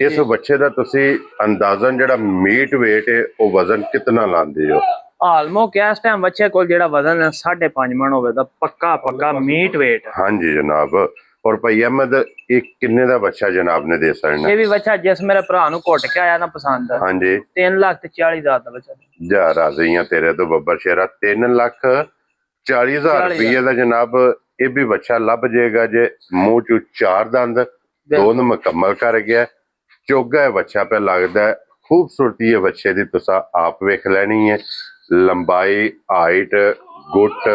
ਇਸ ਬੱਚੇ ਦਾ ਤੁਸੀਂ ਅੰਦਾਜ਼ਨ ਜਿਹੜਾ ਮੀਟ weight ਹੈ ਉਹ ਵਜ਼ਨ ਕਿਤਨਾ ਲਾਉਂਦੇ ਹੋ? ਆਲਮੋ ਕਿ ਇਸ ਟਾਈਮ ਬੱਚੇ ਕੋਲ ਜਿਹੜਾ ਵਜ਼ਨ ਹੈ 5.5 ਮਣ ਹੋਵੇਗਾ, ਪੱਕਾ ਮੀਟ weight। ਹਾਂਜੀ ਜਨਾਬ। ਔਰ ਭਈ ਅਹਿਮਦ ਇਹ ਕਿੰਨੇ ਦਾ ਬੱਚਾ ਜਨਾਬ ਨੇ ਦੇ ਸਕਣਾ? ਇਹ ਵੀ ਬੱਚਾ ਜਿਸ ਮੇਰੇ ਭਰਾ ਨੂੰ ਘੁੱਟ ਕੇ ਆਇਆ ਨਾ ਪਸੰਦ, ਹਾਂਜੀ, 3,40,000 ਦਾ ਬੱਚਾ। ਜਾ ਰਾਜ਼ੀ ਆ ਤੇਰੇ ਤੋਂ ਬੱਬਰ ਸ਼ੇਰਾ। 3,40,000 ਰੁਪਏ ਦਾ ਜਨਾਬ ਇਹ ਵੀ ਬੱਚਾ ਲੱਭ ਜਾਏਗਾ ਜੇ। ਮੂੰਹ ਚ 4 ਦੰਦ, ਦੋਨ ਮੁਕੰਮਲ ਕਰ ਗਿਆ, ਚੋਗਾ ਹੈ ਬੱਚਾ ਪਿਆ ਲੱਗਦਾ। ਖੂਬਸੂਰਤੀ ਹੈ ਬੱਚੇ ਦੀ ਤੁਸੀਂ ਆਪ ਵੇਖ ਲੈਣੀ ਹੈ, ਲੰਬਾਈ, ਹਾਈਟ, ਗੁੱਟ,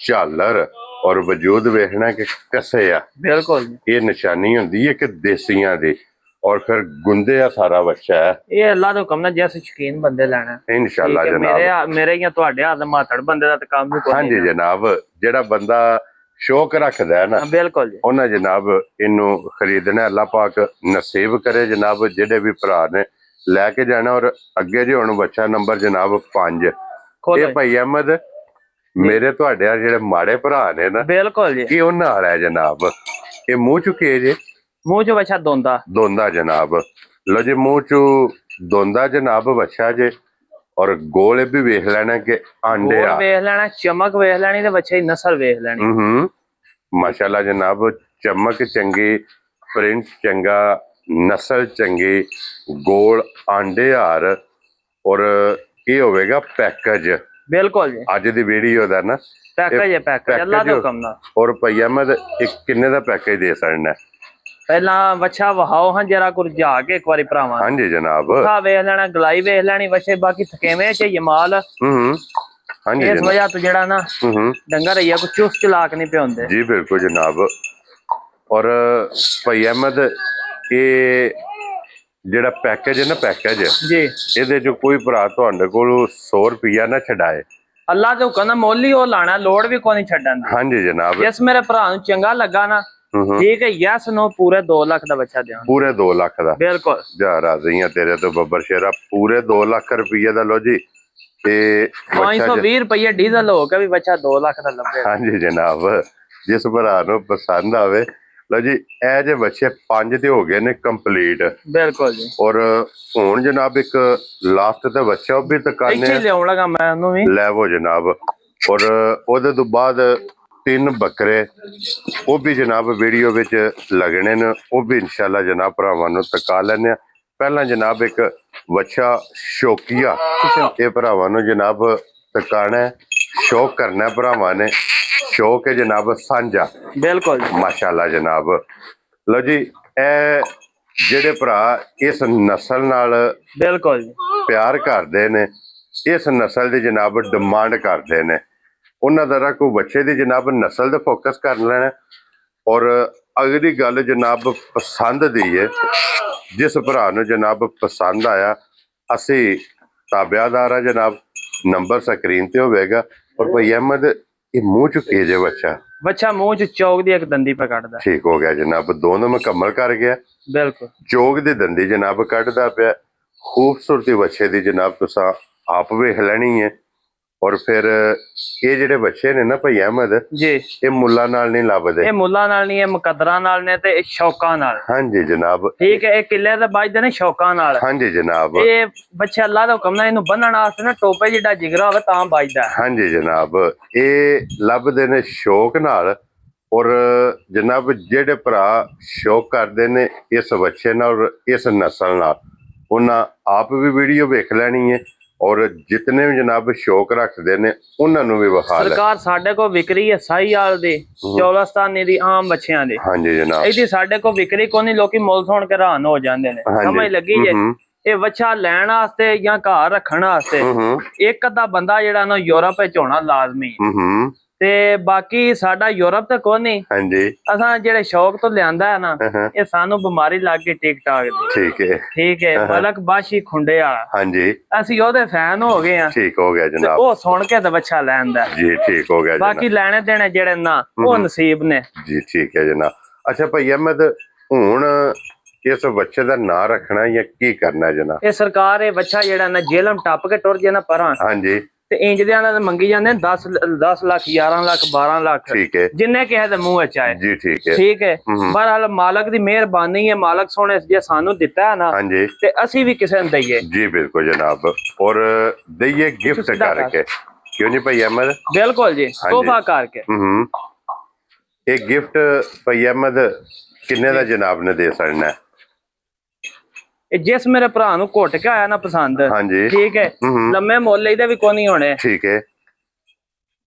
ਝਾਲਰ ਔਰ ਵਜੂਦ ਵੇਖਣਾ ਕਿ ਕਸੇ ਆ। ਬਿਲਕੁਲ ਇਹ ਨਿਸ਼ਾਨੀ ਹੁੰਦੀ ਹੈ ਕਿ ਦੇਸੀਆਂ ਦੀ। ਔਰ ਫਿਰ ਗੁੰਦੇ ਆ ਸਾਰਾ ਬੱਚਾ ਹੈ। ਇਹ ਅੱਲਾ ਦੇ ਹੁਕਮ ਨਾਲ ਜਿਸ ਸ਼ੌਕੀਨ ਬੰਦੇ ਲੈਣਾ ਇਨਸ਼ਾਅੱਲਾ ਜਨਾਬ। ਮੇਰੇ ਜਾਂ ਤੁਹਾਡੇ ਹੱਥ ਮਾਤੜ ਬੰਦੇ ਦਾ ਤਾਂ ਕੰਮ ਵੀ ਕੋਈ ਨਹੀਂ। ਹਾਂਜੀ ਜਨਾਬ, ਜਿਹੜਾ ਬੰਦਾ ਸ਼ੌਕ ਰੱਖਦਾ ਹੈ ਨਾ, ਬਿਲਕੁਲ ਜੀ, ਉਹਨਾਂ ਜਨਾਬ ਇਹਨੂੰ ਖਰੀਦਣਾ। ਅੱਲਾ ਪਾਕ ਨਸੀਬ ਕਰੇ ਜਨਾਬ ਜਿਹੜੇ ਵੀ ਭਰਾ ਨੇ ਲੈ ਕੇ ਜਾਣਾ। ਔਰ ਅੱਗੇ ਜੀ ਹੁਣ ਬੱਚਾ ਨੰਬਰ ਜਨਾਬ 5। ਇਹ ਭਈ ਅਹਿਮਦ ਮੇਰੇ ਤੁਹਾਡੇ ਜਿਹੜੇ ਮਾੜੇ ਭਰਾ ਨੇ ਨਾ, ਬਿਲਕੁਲ ਜੀ, ਇਹ ਉਹਨਾਂ ਵਾਲਾ ਹੈ ਜਨਾਬ। ਇਹ ਮੂੰਹ ਚੁੱਕੇ ਜੇ, ਮੂੰਹ ਚ ਬੱਚਾ ਦੋਂਦਾ ਜਨਾਬ। ਲੋ ਜੀ ਮੂੰਹ ਚ ਦੋਂਦਾ ਜਨਾਬ ਬੱਚਾ ਜੇ। ਔਰ ਗੋਲ ਵੀ ਵੇਖ ਲੈਣਾ ਕਿ ਆਂਡੇ ਆ, ਵੇਖ ਲੈਣਾ, ਚਮਕ ਵੇਖ ਲੈਣੀ ਤੇ ਬੱਚੇ ਦੀ ਨਸਲ ਵੇਖ ਲੈਣੀ। ਮਾਸ਼ਾਅੱਲਾ ਜਨਾਬ, ਚਮਕ ਚੰਗੀ, ਪ੍ਰਿੰਟ ਚੰਗਾ, ਨਸਲ ਚੰਗੀ, ਗੋਲ ਆਂਡੇ ਹਾਰ। ਔਰ ਇਹ ਹੋਵੇਗਾ ਪੈਕੇਜ। ਬਿਲਕੁਲ ਜੀ, ਅੱਜ ਦੀ ਵੀਡੀਓ ਦਾ ਨਾ ਪੈਕੇਜ ਅੱਲਾ ਦੇ ਹੁਕਮ ਨਾਲ। ਔਰ ਭਈ ਅਹਿਮਦ ਇੱਕ ਕਿੰਨੇ ਦਾ ਪੈਕੇਜ ਦੇ ਸਕਣਾ? ਪਹਿਲਾਂ ਬੱਚਾ ਵਹਾਓ ਹਾਂ ਜਰਾ ਕੁਝ ਜਾ ਕੇ ਇੱਕ ਵਾਰੀ ਭਰਾਵਾਂ। ਹਾਂਜੀ ਜਨਾਬ, ਵੇਖ ਲੈਣਾ, ਗਲਾਈ ਵੇਖ ਲੈਣੀ ਬੱਚੇ, ਬਾਕੀ ਥਕੇਵੇਂ ਚ ਜਮਾਲ। ਹਾਂਜੀ, ਇਸ ਵਜ੍ਹਾ ਤੋਂ ਜਿਹੜਾ ਨਾ ਡੰਗਰ ਰਹੀਆ ਕੋਈ ਚੁਸਤ ਚਲਾਕ ਨਹੀਂ ਪਿਆਉਂਦੇ। ਜੀ ਬਿਲਕੁਲ ਜਨਾਬ। ਔਰ ਭਈ ਅਹਿਮਦ ਇਹ ਜਿਹੜਾ ਪੈਕੇਜ ਹੈ ਨਾ, ਪੈਕੇਜ ਜੀ, ਇਹਦੇ ਚ ਕੋਈ ਭਰਾ ਤੁਹਾਡੇ ਕੋਲ 100 ਰੁਪਇਆ ਨਾ ਛਡਾਏ। ਅੱਲਾ ਦੇ ਹੁਕਮ ਨਾਲ ਮੁੱਲ ਹੀ ਉਹ ਲਾਣਾ, ਲੋੜ ਵੀ ਕੋਈ ਨਹੀਂ ਛੱਡਣ ਦੀ। ਹਾਂਜੀ ਜਨਾਬ। ਜਿਸ ਮੇਰੇ ਭਰਾ ਨੂੰ ਚੰਗਾ ਲੱਗਾ ਨਾ, ਠੀਕ ਹੈ, ਯਸ ਨੋ ਪੂਰੇ 2 ਲੱਖ ਦਾ ਬੱਚਾ ਦਿਆਂ। ਪੂਰੇ 2 ਲੱਖ ਦਾ? ਬਿਲਕੁਲ। ਜਾ ਰਾਜ਼ੀ ਆ ਤੇਰੇ ਤੋਂ ਬੱਬਰ ਸ਼ੇਰਾ। ਪੂਰੇ 2 ਲੱਖ ਰੁਪਏ ਦਾ। ਲੋ ਜੀ ਤੇ 520 ਰੁਪਏ ਡੀਜ਼ਲ ਹੋ ਕੇ ਵੀ ਬੱਚਾ 2 ਲੱਖ ਦਾ ਲੱਭੇ। ਹਾਂਜੀ ਜਨਾਬ, ਜਿਸ ਭਰਾ ਨੂੰ ਪਸੰਦ ਆਵੇ। ਲਓ ਜੀ ਇਹ ਜੇ ਬੱਚੇ 5 ਤੇ ਹੋ ਗਏ ਨੇ ਕੰਪਲੀਟ। ਬਿਲਕੁਲ ਜੀ। ਔਰ ਹੁਣ ਜਨਾਬ ਇੱਕ ਲਾਸਟ ਤੇ ਬੱਚਾ ਉਹ ਵੀ ਤਕਾਨੇ ਇੱਥੇ ਲਿਆਉਣ ਲੱਗਾ ਮੈਂ ਉਹਨੂੰ ਵੀ ਲੈਵੋ ਜਨਾਬ। ਔਰ ਉਹਦੇ ਤੋਂ ਬਾਅਦ 3 ਬੱਕਰੇ ਉਹ ਵੀ ਜਨਾਬ ਵੀਡੀਓ ਵਿੱਚ ਲੱਗਣੇ ਨੇ, ਉਹ ਵੀ ਇਨਸ਼ਾਅੱਲਾ ਜਨਾਬ ਭਰਾਵਾਂ ਨੂੰ ਤਕਾ ਲੈਣੇ ਆ। ਪਹਿਲਾਂ ਜਨਾਬ ਇੱਕ ਬੱਚਾ ਸ਼ੌਕੀਆ, ਇਹ ਭਰਾਵਾਂ ਨੂੰ ਜਨਾਬ ਤਕਾਣਾ, ਸ਼ੌਕ ਕਰਨਾ ਭਰਾਵਾਂ ਨੇ, ਸ਼ੌਕ ਹੈ ਜਨਾਬ ਸਾਂਝਾ। ਬਿਲਕੁਲ ਮਾਸ਼ਾਅੱਲਾ ਜਨਾਬ। ਲਓ ਜੀ ਇਹ ਜਿਹੜੇ ਭਰਾ ਇਸ ਨਸਲ ਨਾਲ ਬਿਲਕੁਲ ਪਿਆਰ ਕਰਦੇ ਨੇ, ਇਸ ਨਸਲ ਦੀ ਜਨਾਬ ਡਿਮਾਂਡ ਕਰਦੇ ਨੇ, ਉਹਨਾਂ ਦਾ ਰੱਖੋ ਬੱਚੇ ਦੀ ਜਨਾਬ ਨਸਲ ਤੇ ਫੋਕਸ ਕਰ ਲੈਣਾ। ਔਰ ਅਗਲੀ ਗੱਲ ਜਨਾਬ ਪਸੰਦ ਦੀ ਹੈ, ਜਿਸ ਭਰਾ ਨੂੰ ਜਨਾਬ ਪਸੰਦ ਆਇਆ ਅਸੀਂ ਤਾਬਿਆਦਾਰ ਆ ਜਨਾਬ, ਨੰਬਰ ਸਕਰੀਨ ਤੇ ਹੋਵੇਗਾ। ਔਰ ਭਾਈ ਅਹਿਮਦ ਇਹ ਮੂੰਹ ਚੁੱਕੇ ਜੇ ਬੱਚਾ ਮੂੰਹ ਚ ਚੌਕ ਦੀ ਇੱਕ ਦੰਦੀ ਪਾ ਕੱਢਦਾ। ਠੀਕ ਹੋ ਗਿਆ ਜਨਾਬ, ਦੋਨੋਂ ਮੁਕੰਮਲ ਕਰ ਗਿਆ। ਬਿਲਕੁਲ ਚੌਕ ਦੀ ਦੰਦੀ ਜਨਾਬ ਕੱਢਦਾ ਪਿਆ। ਖੂਬਸੂਰਤੀ ਬੱਚੇ ਦੀ ਜਨਾਬ ਤੁਸੀਂ ਆਪ ਵੇਖ ਲੈਣੀ ਹੈ। ਔਰ ਫਿਰ ਇਹ ਜਿਹੜੇ ਬੱਚੇ ਨੇ ਨਾ ਭਾਈ ਅਹਿਮਦ ਜੀ, ਇਹ ਮੁੱਲਾਂ ਨਾਲ ਨਹੀਂ ਲੱਭਦੇ, ਇਹ ਮੁੱਲਾਂ ਨਾਲ ਨਹੀਂ, ਇਹ ਮੁਕੱਦਰਾਂ ਨਾਲ ਨੇ ਤੇ ਸ਼ੌਕਾਂ ਨਾਲ। ਹਾਂਜੀ ਜਨਾਬ। ਠੀਕ ਹੈ, ਇਹ ਕਿੱਲੇ ਤੇ ਵੱਜਦੇ ਨੇ ਸ਼ੌਕਾਂ ਨਾਲ। ਹਾਂਜੀ ਜਨਾਬ। ਇਹ ਬੱਚਾ ਅੱਲਾ ਦਾ ਹੁਕਮ ਨਾਲ ਇਹਨੂੰ ਬੰਨਣ ਵਾਸਤੇ ਨਾ ਟੋਪੇ ਜਿੱਡਾ ਜਿਗਰਾ ਹੋਵੇ ਤਾਂ ਵੱਜਦਾ। ਹਾਂਜੀ ਜਨਾਬ, ਇਹ ਲੱਭਦੇ ਨੇ ਸ਼ੌਕ ਨਾਲ। ਔਰ ਜਨਾਬ ਜਿਹੜੇ ਭਰਾ ਸ਼ੌਕ ਕਰਦੇ ਨੇ ਇਸ ਬੱਚੇ ਨਾਲ, ਇਸ ਨਸਲ ਨਾਲ, ਉਹਨਾਂ ਆਪ ਵੀ ਵੀਡੀਓ ਵੇਖ ਲੈਣੀ ਹੈ। ਔਰ ਜਿਤਨੇ ਵੀ ਜਨਾਬ ਸ਼ੌਕ ਰੱਖਦੇ ਨੇ ਉਹਨਾਂ ਨੂੰ ਵੀ ਵਿਖਾ ਲੈ। ਸਰਕਾਰ ਸਾਡੇ ਕੋਲ ਵਿਕਰੀ ਹੈ ਸਾਹੀਵਾਲ ਦੀ, ਚੌਲਸਤਾਨੀ ਦੀ, ਆਮ ਬੱਚਿਆਂ ਦੀ। ਹਾਂਜੀ ਜਨਾਬ। ਇਹਦੀ ਸਾਡੇ ਕੋਲ ਵਿਕਰੀ ਕੋਈ ਨਹੀਂ, ਲੋਕੀ ਮੁੱਲ ਸੁਣ ਕੇ ਹੈਰਾਨ ਹੋ ਜਾਂਦੇ ਨੇ। ਸਮਝ ਲੱਗੀ ਜੇ? ਇਹ ਬੱਚਾ ਲੈਣ ਵਾਸਤੇ ਜਾਂ ਘਰ ਰੱਖਣ ਵਾਸਤੇ ਇੱਕ ਅੱਧਾ ਬੰਦਾ ਜਿਹੜਾ ਨਾ ਯੂਰਪ ਵਿੱਚ ਹੋਣਾ ਲਾਜ਼ਮੀ, ਤੇ ਬਾਕੀ ਸਾਡਾ ਯੂਰਪ ਤੇ ਕੋਈ ਨਹੀਂ। ਹਾਂਜੀ। ਅਸਾਂ ਜਿਹੜੇ ਸ਼ੌਕ ਤੋਂ ਲਿਆਂਦਾ ਹੈ ਨਾ, ਇਹ ਸਾਨੂੰ ਬਿਮਾਰੀ ਲੱਗ ਗਈ ਟਿਕਟਾਕ ਦੀ। ਠੀਕ ਹੈ। ਠੀਕ ਹੈ, ਮਲਕ ਬਾਸ਼ੀ ਖੁੰਡੇ ਵਾਲਾ। ਹਾਂਜੀ। ਅਸੀਂ ਉਹਦੇ ਫੈਨ ਹੋ ਗਏ ਆ। ਠੀਕ ਹੋ ਗਿਆ ਜਨਾਬ। ਉਹ ਸੁਣ ਕੇ ਤਾਂ ਬੱਚਾ ਲੈਂਦਾ ਜੀ। ਠੀਕ ਹੋ ਗਿਆ। ਬਾਕੀ ਲੈਣੇ ਦੇਣੇ ਜਿਹੜੇ ਨਾ ਉਹ ਨਸੀਬ ਨੇ ਜੀ। ਠੀਕ ਹੈ ਜਨਾਬ। ਅੱਛਾ ਭਾਈ ਅਹਿਮਦ, ਹੁਣ ਇਸ ਬੱਚੇ ਦਾ ਨਾਂ ਰੱਖਣਾ ਜਾਂ ਕੀ ਕਰਨਾ ਜਨਾਬ? ਇਹ ਸਰਕਾਰ ਇਹ ਬੱਚਾ ਜਿਹੜਾ ਨਾ ਜੇਲਮ ਟੱਪ ਕੇ ਟੁਰ ਜੇ ਨਾ ਪਰਾਂ। ਹਾਂਜੀ। ਤੇ ਇੰਜ ਦਿਆਂ ਦਾ ਮੰਗੀ ਜਾਂਦੇ 10 ਲੱਖ 11 ਲੱਖ 12 ਲੱਖ, ਠੀਕ ਹੈ, ਜਿੰਨੇ ਕਿਸੇ ਦੇ ਮੂੰਹ ਵਿੱਚ ਆਏ। ਜੀ। ਠੀਕ ਹੈ। ਠੀਕ ਹੈ। ਬਹਰਹਾਲ ਮਾਲਕ ਦੀ ਮਿਹਰਬਾਨੀ ਹੈ, ਮਾਲਕ ਸੋਹਣੇ ਜੇ ਸਾਨੂੰ ਦਿੱਤਾ ਹੈ ਨਾ, ਹਾਂਜੀ, ਤੇ ਅਸੀਂ ਵੀ ਕਿਸੇ ਨੂੰ ਦਈਏ। ਜੀ ਬਿਲਕੁਲ ਜਨਾਬ। ਔਰ ਦਈਏ ਗਿਫਟ ਕਰਕੇ, ਕਿਉਂ ਨਹੀਂ ਭਾਈ ਅਹਿਮਦ? ਬਿਲਕੁਲ ਜੀ, ਤੋਹਫਾ ਕਰਕੇ। ਇਹ ਗਿਫਟ ਭਾਈ ਅਹਿਮਦ ਕਿੰਨੇ ਦਾ ਜਨਾਬ ਨੇ ਦੇ ਸਕਣਾ? ਇਹ ਜਿਸ ਮੇਰੇ ਭਰਾ ਨੂੰ ਘੁੱਟ ਕੇ ਆਇਆ ਨਾ ਪਸੰਦ, ਹਾਂਜੀ, ਠੀਕ ਹੈ, ਲੰਮੇ ਮੁੱਲ ਇਹਦੇ ਵੀ ਕੋਈ ਨਹੀਂ ਹੋਣੇ। ਠੀਕ ਹੈ।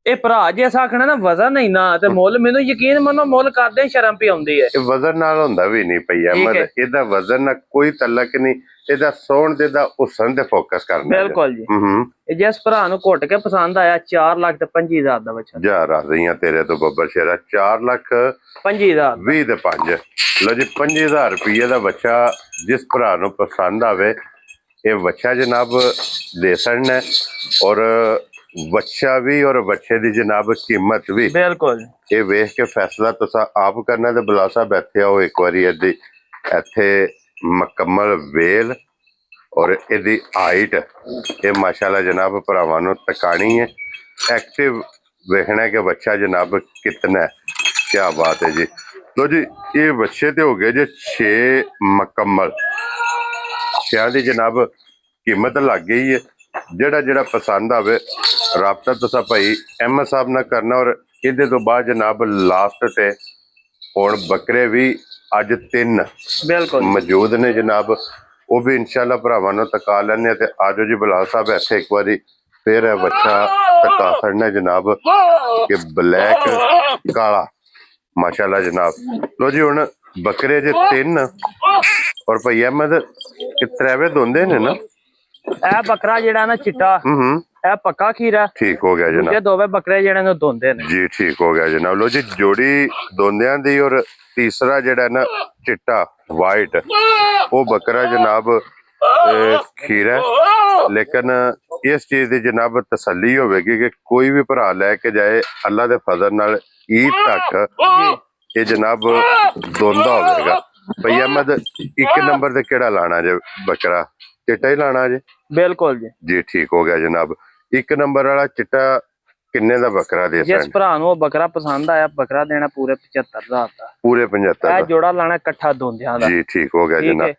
ਇਹ ਭਰਾ ਜੇ ਆਖਣਾ ਨਾ ਵਜ਼ਨ ਨਹੀਂ ਨਾ ਤੇ ਮੁੱਲ, ਮੈਨੂੰ ਯਕੀਨ ਮੰਨੋ ਮੁੱਲ ਕਰਦੇ ਸ਼ਰਮ ਪਈ ਆਉਂਦੀ ਹੈ। ਇਹ ਵਜ਼ਨ ਨਾਲ ਹੁੰਦਾ ਵੀ ਨਹੀਂ ਪਈ ਅਹਿਮਦ, ਇਹਦਾ ਵਜ਼ਨ ਨਾਲ ਕੋਈ ਤਲਕ ਨਹੀਂ, ਇਹਦਾ ਸੋਹਣ ਦੇ ਦਾ ਹੁਸਨ ਤੇ ਫੋਕਸ ਕਰਨਾ। ਬਿਲਕੁਲ ਜੀ। ਇਹ ਜਿਸ ਭਰਾ ਨੂੰ ਘੁੱਟ ਕੇ ਪਸੰਦ ਆਇਆ 4,25,000 ਦਾ ਬੱਚਾ। ਜਾ ਰਹੀਆਂ ਤੇਰੇ ਤੋਂ ਬੱਬਰ ਸ਼ੇਰਾ, 4,25,000 20 ਤੇ 5। ਲੋ ਜੀ 5,000 ਰੁਪਏ ਦਾ ਬੱਚਾ ਜਿਸ ਭਰਾ ਨੂੰ ਪਸੰਦ ਆਵੇ ਇਹ ਬੱਚਾ ਜਨਾਬ ਦੇ ਸਕਣਾ। ਔਰ ਬੱਚਾ ਵੀ ਔਰ ਬੱਚੇ ਦੀ ਜਨਾਬ ਕੀਮਤ ਵੀ ਬਿਲਕੁਲ ਇਹ ਵੇਖ ਕੇ ਫੈਸਲਾ ਤੁਸੀਂ ਆਪ ਕਰਨਾ। ਤੇ ਬੁਲਾ ਸਾਹਿਬ ਇੱਥੇ ਆਓ ਇੱਕ ਵਾਰੀ, ਇਹਦੀ ਇੱਥੇ ਮੁਕੰਮਲ ਵੇਲ ਔਰ ਇਹਦੀ ਹਾਈਟ ਇਹ ਮਾਸ਼ਾਅੱਲਾ ਜਨਾਬ ਭਰਾਵਾਂ ਨੂੰ ਤਕਾਣੀ ਹੈ। ਐਕਟਿਵ ਵੇਖਣਾ ਕਿ ਬੱਚਾ ਜਨਾਬ ਕਿਤਨਾ ਹੈ। क्या बात है जी। लो जी ये बच्चे तो हो गए जी 6 मुकम्मल। 6 की जनाब कीमत लग गई है। जेड़ा जेड़ा पसंद आवे राबता तुसा भाई अहमद साहब ना करना। और इहदे तो बाद जनाब लास्ट ते हुण बकरे भी अज 3 बिल्कुल मौजूद ने जनाब, वो भी इंशाअल्लाह भरावां नूं तका लैने। ते आजो जी बिलाल साहब इत्थे एक बारी फिर है बच्चा तका छड़ना जनाब कि ब्लैक काला माशाअल्लाह जनाब। लो जी हुण बकरे जे 3 और भाई अहमद कि 3 दोंदे ने ना। ए बकरा जेड़ा ना चिट्टा ए पक्का खीरा ठीक हो गया जनाब। ये दोवे बकरे जेड़े ने दोंदे ने जी ठीक हो गया जनाब। लो जी जोड़ी दोंदियां दी और तीसरा जेड़ा ना चिट्टा वाइट वो बकरा जनाब खीरा। लेकिन इस चीज की जनाब तसल्ली होगी कि कोई भी भरा लैके जाए अल्लाह के फजल नाल ईद तक ये जनाब दोंदा होगा। भाई अहमद 1 नंबर से केड़ा लाना जे बकरा? चिट्टा ही लाना जे? बिल्कुल जी। जी ठीक हो गया जनाब। 1 नंबर वाला चिट्टा ਕਿੰਨੇ ਦਾ ਬੱਕਰਾ ਦੇ ਜਿਸ ਭਰਾ ਨੂੰ ਉਹ ਬੱਕਰਾ ਪਸੰਦ ਆਇਆ ਬੱਕਰਾ ਦੇਣਾ ਪੂਰੇ 75000 ਦਾ। ਪੂਰੇ 75 ਇਹ ਦਾ ਜੋੜਾ ਲਾਣਾ ਇਕੱਠਾ ਦੋਂਦਿਆਂ ਦਾ ਜੀ। ਠੀਕ ਹੋ ਗਿਆ ਜਨਾਬ।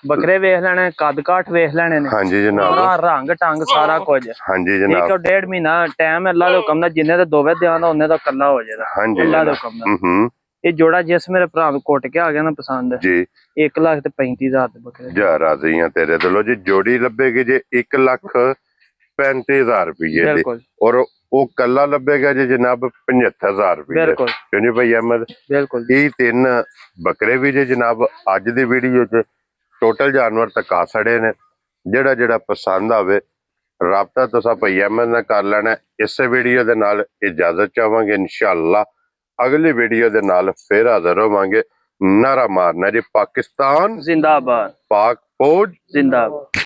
ਬੱਕਰੇ ਵੇਖ ਲੈਣੇ, ਕੱਦ ਕਾਠ ਵੇਖ ਲੈਣੇ ਨੇ। ਹਾਂਜੀ ਜਨਾਬ। ਰੰਗ ਟੰਗ ਸਾਰਾ ਕੁਝ। ਹਾਂਜੀ ਜਨਾਬ। 1.5 ਮਹੀਨਾ ਟਾਈਮ ਹੈ ਅੱਲਾ ਦੇ ਹੁਕਮ ਨਾਲ, ਜਿੰਨੇ ਦੇ ਦੋਵੇਂ ਦਿਆਂ ਦਾ ਉਹਨੇ ਦਾ ਕੱਲਾ ਹੋ ਜਾਏਗਾ। ਹਾਂਜੀ ਅੱਲਾ ਦੇ ਹੁਕਮ ਨਾਲ। ਇਹ ਜੋੜਾ ਜਿਸ ਮੇਰੇ ਭਰਾ ਨੂੰ ਕੁੱਟ ਕੇ ਆ ਗਿਆ ਨਾ ਪਸੰਦ ਜੀ 1,35,000 ਦੇ ਬੱਕਰੇ ਜਾ ਰਾਜ਼ੀਆਂ ਤੇਰੇ ਦਿਲੋਂ ਜੀ। ਜੋੜੀ ਲੱਭੇਗੀ ਜੇ 1,35,000 ਰੁਪਏ ਦੀ, ਔਰ ਉਹ ਕੱਲਾ ਲੱਭੇਗਾ ਜੀ ਜਨਾਬ 75,000 ਰੁਪਏ। ਬਿਲਕੁਲ ਕਿਉਂ ਭਾਈ ਅਹਿਮਦ? ਬਿਲਕੁਲ। ਇਹ 3 ਬੱਕਰੇ ਵੀ ਜੇ ਜਨਾਬ ਅੱਜ ਦੀ ਵੀਡੀਓ 'ਚ ਟੋਟਲ ਜਾਨਵਰ ਤੱਕ ਸੜੇ ਨੇ। ਜਿਹੜਾ ਪਸੰਦ ਆਵੇ ਰਾਬਤਾ ਤੁਸੀਂ ਭਾਈ ਅਹਿਮਦ ਨਾਲ ਕਰ ਲੈਣਾ। ਇਸੇ ਵੀਡੀਓ ਦੇ ਨਾਲ ਇਜਾਜ਼ਤ ਚਾਹਾਂਗੇ। ਇਨਸ਼ਾਅੱਲਾ ਅਗਲੀ ਵੀਡੀਓ ਦੇ ਨਾਲ ਫਿਰ ਹਾਜ਼ਰ ਹੋਵਾਂਗੇ। ਨਾਰਾ ਮਾਰਨਾ ਜੀ ਪਾਕਿਸਤਾਨ ਜ਼ਿੰਦਾਬਾਦ, ਪਾਕ ਫੌਜ ਜ਼ਿੰਦਾਬਾਦ।